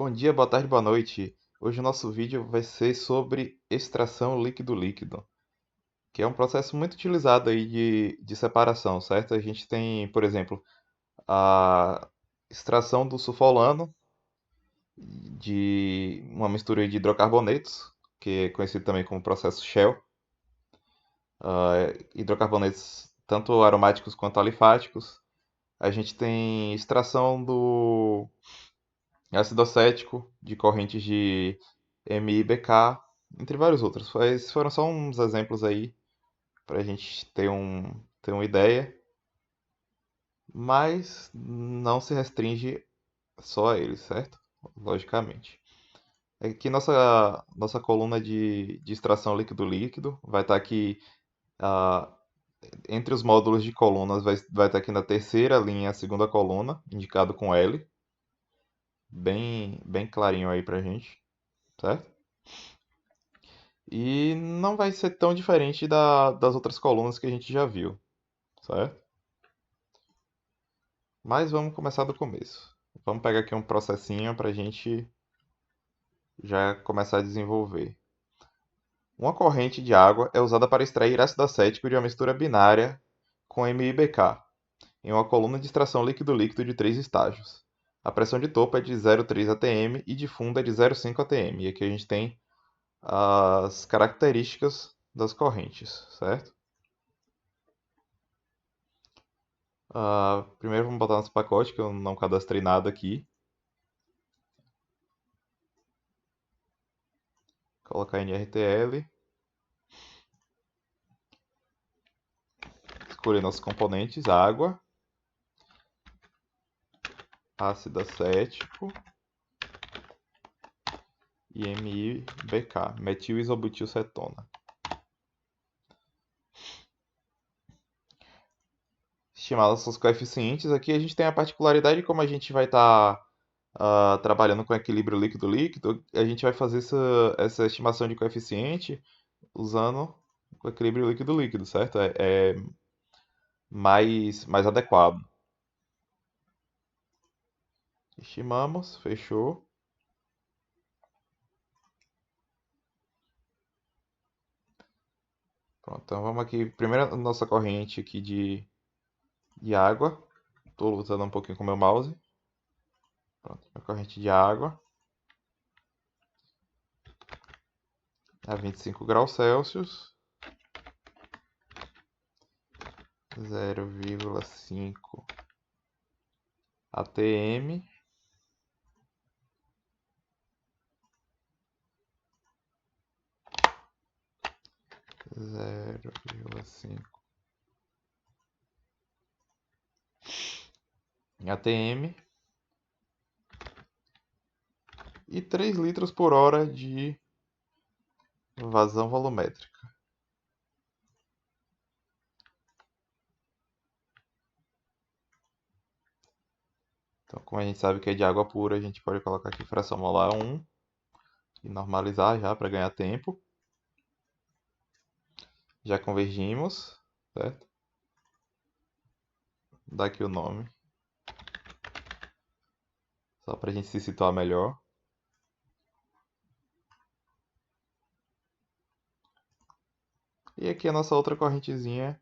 Bom dia, boa tarde, boa noite. Hoje o nosso vídeo vai ser sobre extração líquido-líquido, que é um processo muito utilizado aí de separação, certo? A gente tem, por exemplo, a extração do sulfolano de uma mistura de hidrocarbonetos, que é conhecido também como processo Shell. Hidrocarbonetos tanto aromáticos quanto alifáticos. A gente tem extração do ácido acético de correntes de MIBK, entre vários outros. Esses foram só uns exemplos aí para a gente ter uma ideia, mas não se restringe só a eles, certo? Logicamente. Aqui nossa coluna de extração líquido-líquido vai estar aqui ah, entre os módulos de colunas, vai estar aqui na terceira linha, a segunda coluna, indicado com L, bem clarinho aí pra gente, certo? E não vai ser tão diferente das outras colunas que a gente já viu, certo? Mas vamos começar do começo. Vamos pegar aqui um processinho para a gente já começar a desenvolver. Uma corrente de água é usada para extrair ácido acético de uma mistura binária com MIBK, em uma coluna de extração líquido-líquido de 3 estágios. A pressão de topo é de 0,3 atm e de fundo é de 0,5 atm. E aqui a gente tem as características das correntes, certo? Primeiro vamos botar nosso pacote, que eu não cadastrei nada aqui. Colocar NRTL. Escolher nossos componentes, água, ácido acético e MIBK, metil-isobutilcetona. Estimar nossos coeficientes. Aqui a gente tem a particularidade, como a gente vai estar trabalhando com equilíbrio líquido-líquido, a gente vai fazer essa estimação de coeficiente usando o equilíbrio líquido-líquido, certo? É mais adequado. Estimamos, fechou. Pronto, então vamos aqui. Primeiro, nossa corrente aqui de água. Estou lutando um pouquinho com o meu mouse. Pronto, a corrente de água a 25 graus Celsius, 0,5 atm, 0,5 atm e 3 litros por hora de vazão volumétrica. Então, como a gente sabe que é de água pura, a gente pode colocar aqui fração molar 1 e normalizar já para ganhar tempo. Já convergimos, certo? Dá aqui o nome, só para a gente se situar melhor. E aqui a nossa outra correntezinha,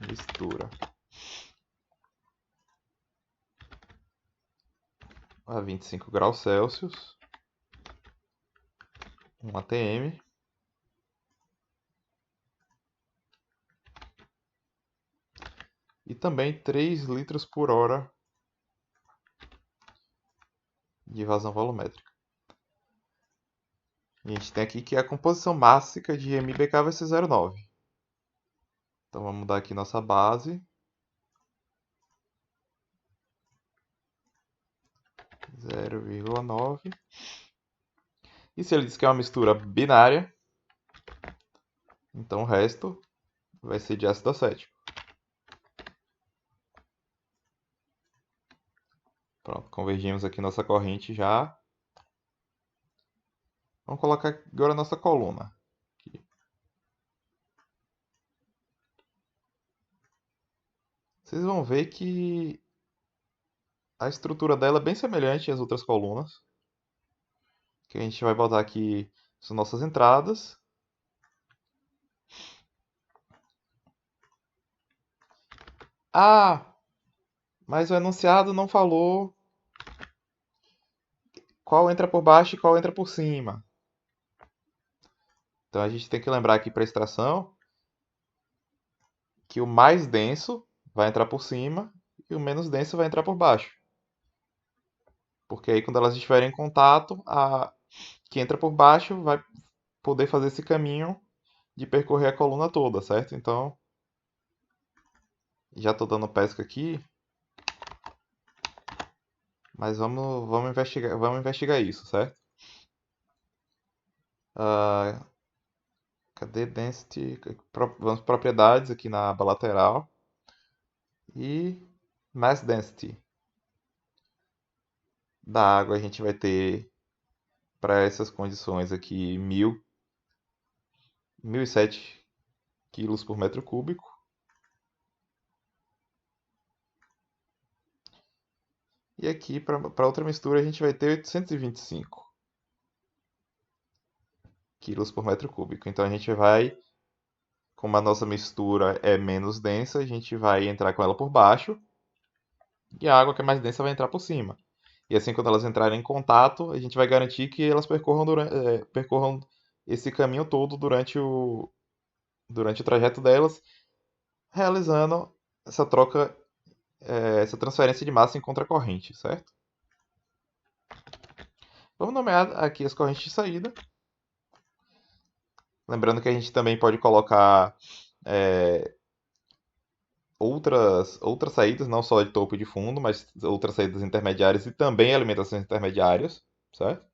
mistura a 25 graus Celsius, 1 atm. E também 3 litros por hora de vazão volumétrica. E a gente tem aqui que a composição mássica de MBK vai ser 0,9. Então vamos mudar aqui nossa base. 0,9. E se ele diz que é uma mistura binária, então o resto vai ser de ácido acético. Pronto, convergimos aqui nossa corrente já. Vamos colocar agora a nossa coluna. Aqui. Vocês vão ver que A estrutura dela é bem semelhante às outras colunas. Que a gente vai botar aqui as nossas entradas. Ah, mas o enunciado não falou qual entra por baixo e qual entra por cima. Então a gente tem que lembrar aqui para extração que o mais denso vai entrar por cima e o menos denso vai entrar por baixo. Porque aí quando elas estiverem em contato, a que entra por baixo vai poder fazer esse caminho de percorrer a coluna toda, certo? Então, já estou dando pesca aqui, mas vamos investigar isso, certo? Ah, cadê density? Vamos propriedades aqui na aba lateral e mass density da água a gente vai ter para essas condições aqui 1007 quilos por metro cúbico. E aqui para outra mistura a gente vai ter 825 quilos por metro cúbico. Então a gente vai, como a nossa mistura é menos densa, a gente vai entrar com ela por baixo e a água que é mais densa vai entrar por cima. E assim, quando elas entrarem em contato, a gente vai garantir que elas percorram esse caminho todo durante o trajeto delas, realizando essa troca, essa transferência de massa em contracorrente, certo? Vamos nomear aqui as correntes de saída. Lembrando que a gente também pode colocar é, outras saídas, não só de topo e de fundo, mas outras saídas intermediárias e também alimentações intermediárias, certo?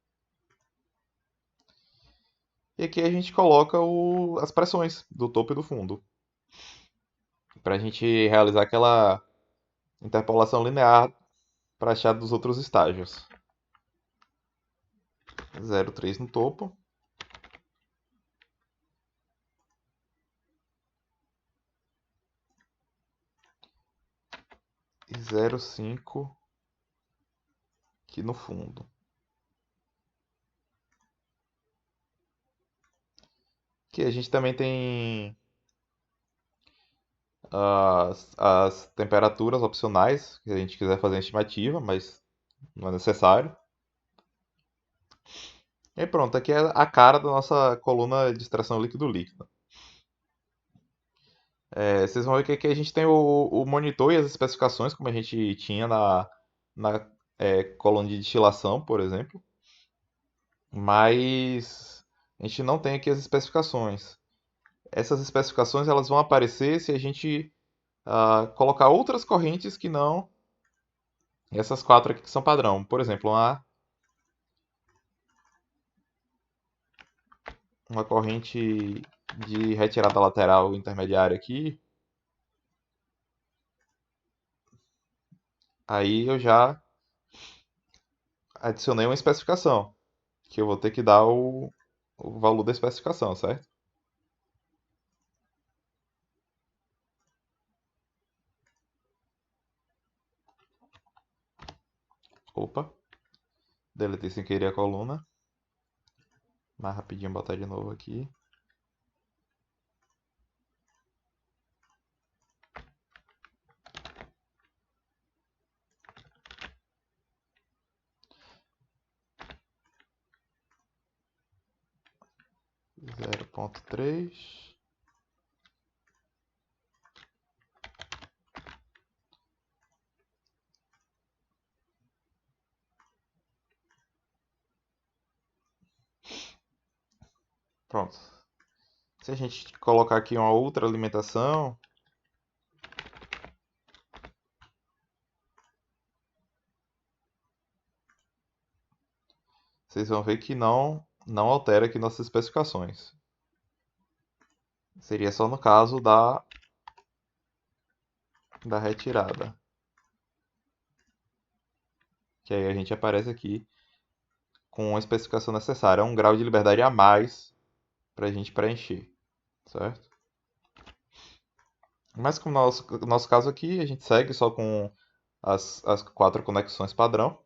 E aqui a gente coloca as pressões do topo e do fundo, para a gente realizar aquela interpolação linear para achar dos outros estágios. 0,3 no topo. E 0,5 aqui no fundo. Aqui a gente também tem as temperaturas opcionais, se a gente quiser fazer a estimativa, mas não é necessário. E pronto, aqui é a cara da nossa coluna de extração líquido-líquido. Vocês vão ver que aqui a gente tem o monitor e as especificações, como a gente tinha na coluna de destilação, por exemplo. Mas a gente não tem aqui as especificações. Essas especificações elas vão aparecer se a gente colocar outras correntes que não essas quatro aqui que são padrão. Por exemplo, uma corrente de retirada lateral intermediária aqui. Aí eu já adicionei uma especificação, que eu vou ter que dar o valor da especificação, certo? Opa, deletei sem querer a coluna. Mais rapidinho botar de novo aqui. Zero ponto três. Pronto. Se a gente colocar aqui uma outra alimentação, vocês vão ver que não altera aqui nossas especificações. Seria só no caso da retirada. Que aí a gente aparece aqui com a especificação necessária, um grau de liberdade a mais para a gente preencher, certo? Mas como no nosso caso aqui, a gente segue só com as quatro conexões padrão.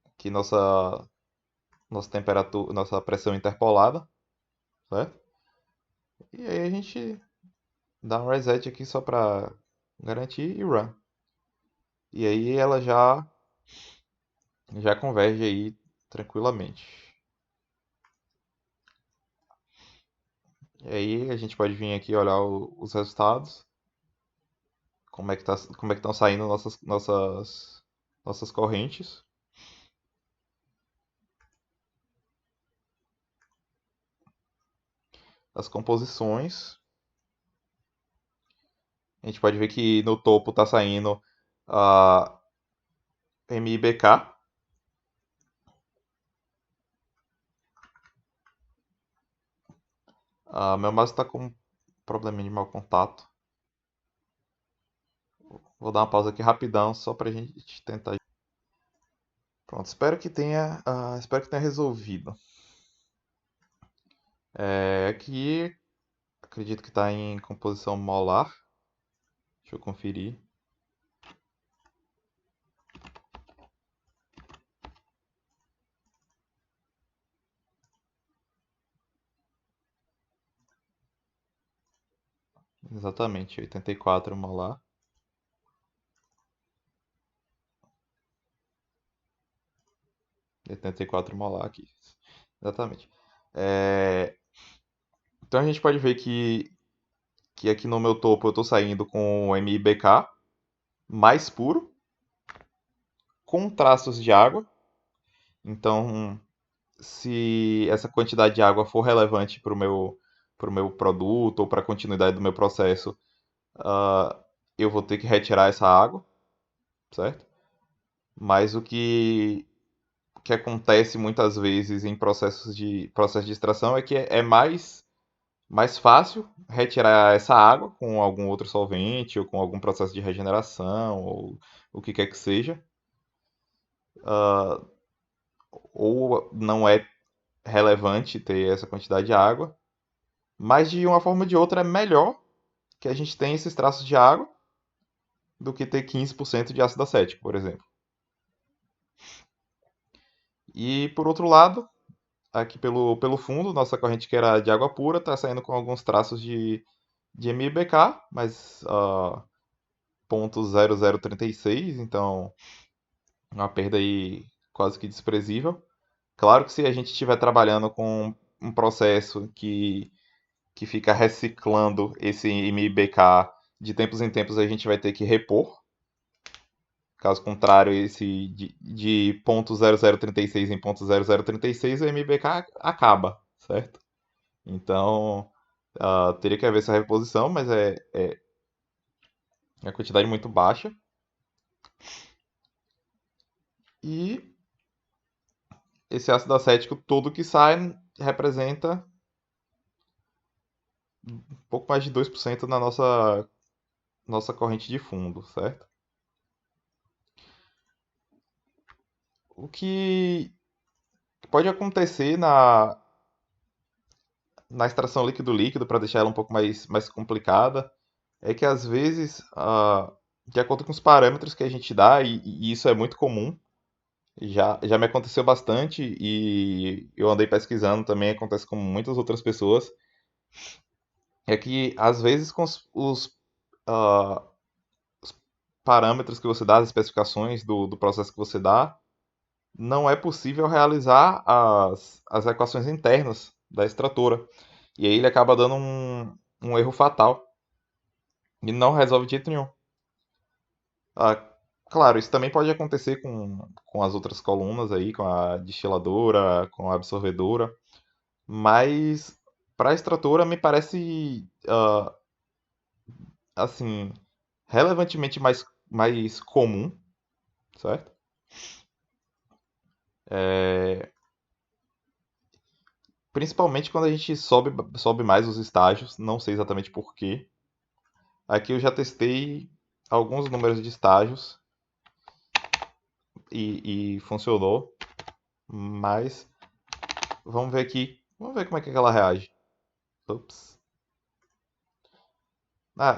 Aqui nossa temperatura, nossa pressão interpolada, certo? E aí a gente dá um reset aqui só para garantir e run. E aí ela já converge aí tranquilamente. E aí a gente pode vir aqui olhar os resultados, como é que estão saindo nossas correntes. As composições. A gente pode ver que no topo está saindo a MIBK. Meu mouse está com probleminha de mau contato. Vou dar uma pausa aqui rapidão só para a gente tentar. Pronto, espero que tenha resolvido. Aqui, acredito que está em composição molar. Deixa eu conferir. Exatamente, 84 molar. Oitenta e quatro molar aqui. Exatamente. É, Então a gente pode ver que aqui no meu topo eu estou saindo com o MIBK mais puro, com traços de água. Então, se essa quantidade de água for relevante para o meu produto ou para a continuidade do meu processo, ah, eu vou ter que retirar essa água, certo? Mas o que acontece muitas vezes em processo de extração é que é mais fácil retirar essa água com algum outro solvente ou com algum processo de regeneração ou o que quer que seja, ou não é relevante ter essa quantidade de água, mas de uma forma ou de outra é melhor que a gente tenha esses traços de água do que ter 15% de ácido acético, por exemplo. E por outro lado, aqui pelo fundo, nossa corrente que era de água pura está saindo com alguns traços de MIBK, mas 0,0036, então uma perda aí quase que desprezível. Claro que se a gente estiver trabalhando com um processo que fica reciclando esse MIBK de tempos em tempos, a gente vai ter que repor. Caso contrário, esse de 0,0036 em 0,0036, o MBK acaba, certo? Então, teria que haver essa reposição, mas é uma quantidade muito baixa. E esse ácido acético todo que sai representa um pouco mais de 2% na nossa corrente de fundo, certo? O que pode acontecer na extração líquido-líquido, para deixar ela um pouco mais complicada, é que às vezes, de acordo com os parâmetros que a gente dá, e isso é muito comum, já me aconteceu bastante e eu andei pesquisando também, acontece com muitas outras pessoas, é que às vezes com ah, os parâmetros que você dá, as especificações do processo que você dá, não é possível realizar as equações internas da extratora. E aí ele acaba dando um erro fatal e não resolve de jeito nenhum. Ah, claro, isso também pode acontecer com as outras colunas aí, com a destiladora, com a absorvedora, mas para a extratora me parece, assim, relevantemente mais comum, certo? É, Principalmente quando a gente sobe mais os estágios, não sei exatamente por quê. Aqui eu já testei alguns números de estágios e funcionou, mas vamos ver aqui, vamos ver como é que ela reage. Ups.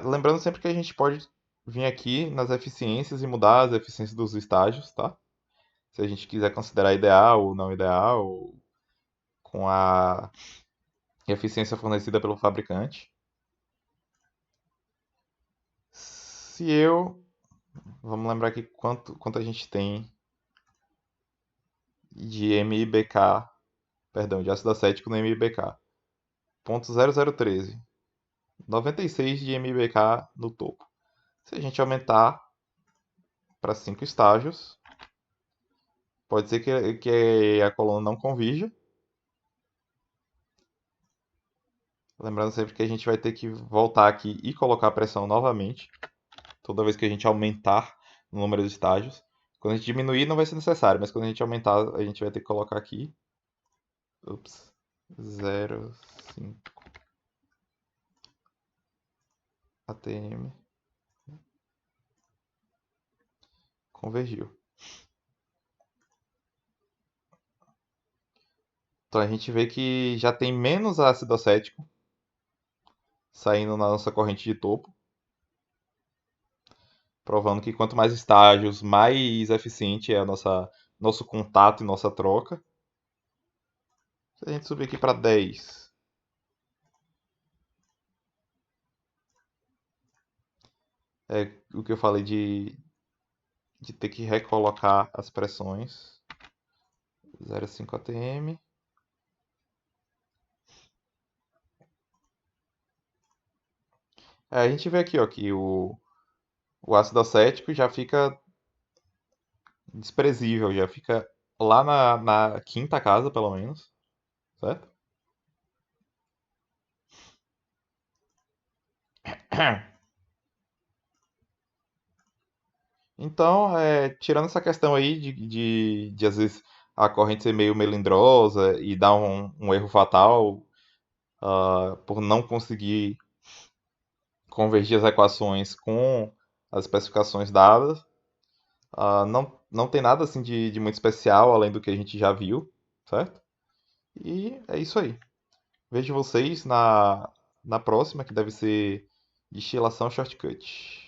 Lembrando sempre que a gente pode vir aqui nas eficiências e mudar as eficiências dos estágios, tá? Se a gente quiser considerar ideal ou não ideal, com a eficiência fornecida pelo fabricante. Se eu. Vamos lembrar aqui quanto a gente tem de MIBK, perdão, de ácido acético no MIBK. 0.0013. 96 de MIBK no topo. Se a gente aumentar para 5 estágios, pode ser que a coluna não convirja. Lembrando sempre que a gente vai ter que voltar aqui e colocar a pressão novamente, toda vez que a gente aumentar o número de estágios. Quando a gente diminuir não vai ser necessário, mas quando a gente aumentar a gente vai ter que colocar aqui. Ups. 0,5 atm. Convergiu. Então a gente vê que já tem menos ácido acético saindo na nossa corrente de topo, provando que quanto mais estágios, mais eficiente é nosso contato e nossa troca. Se a gente subir aqui para 10, é o que eu falei de ter que recolocar as pressões. 0,5 atm. A gente vê aqui ó, que o ácido acético já fica desprezível, já fica lá na quinta casa, pelo menos, certo? Então, tirando essa questão aí de às vezes a corrente ser meio melindrosa e dar um erro fatal por não conseguir convergir as equações com as especificações dadas, não tem nada assim de muito especial além do que a gente já viu, certo? E é isso aí. Vejo vocês na próxima, que deve ser destilação shortcut.